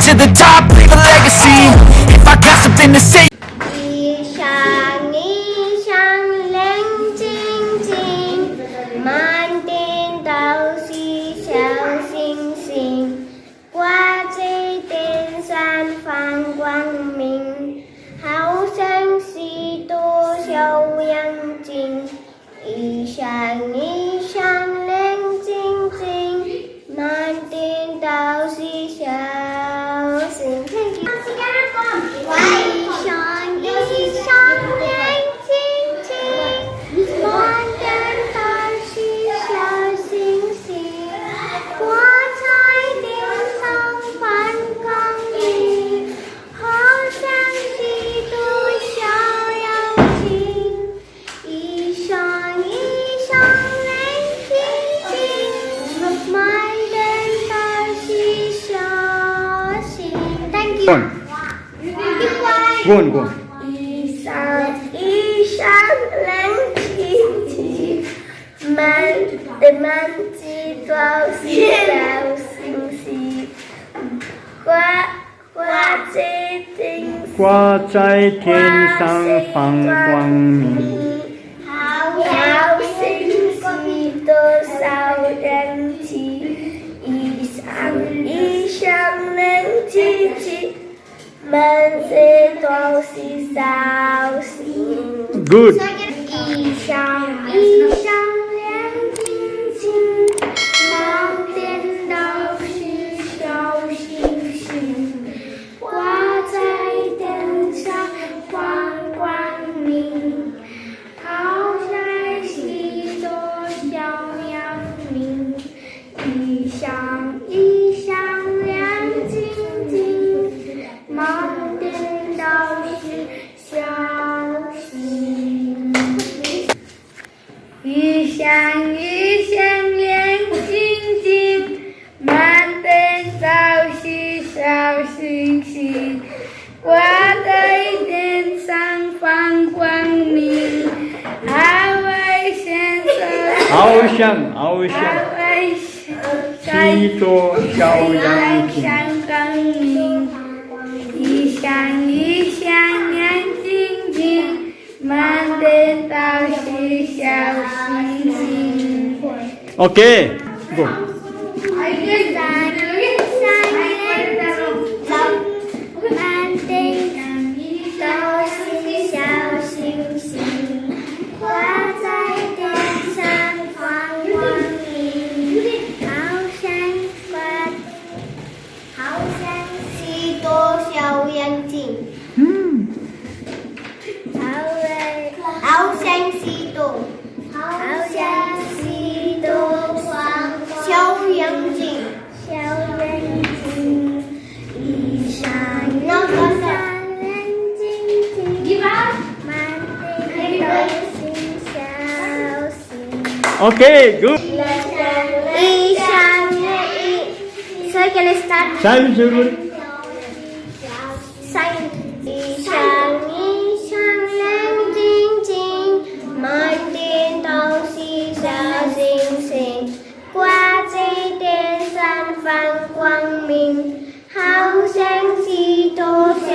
to the top, leave a legacy. If I got something to say. 一闪一闪亮晶晶，满天都是小星星，挂在天上放光明，好像许多小眼睛。一闪一闪亮晶晶，满天都是小星星。一闪一闪亮晶晶，满天都是小星星，挂在天上放光明，好像许多小眼睛。一闪一闪亮晶晶，满天都是小星星。Thank you. Go on, go on. 一闪一闪亮晶晶，满地都是小星星，挂在天上放光明，好像许多小眼睛。一闪一闪亮晶晶，满地都是小星。 Good. 一闪一闪亮晶晶，满天都是小星星，挂在天上放光明，好像许多小阳明。一闪一闪亮晶晶，满天都是小星。一闪一闪亮晶晶，满天都是小星星，挂在天上放光明，好像许多小眼睛。光明。一闪一闪亮晶晶，满天都是小星星。 Okay. Go. 一闪一闪亮晶晶，满天都是小星星，挂在天上放光明，好像许多小眼睛。好像许多小眼睛，一闪一闪亮晶晶，满天都是小星。 Okay, good. 一闪所以给你 start。 Time is good. 一闪一闪亮晶晶，满天都是小星星，挂在天上放光明，好像许多小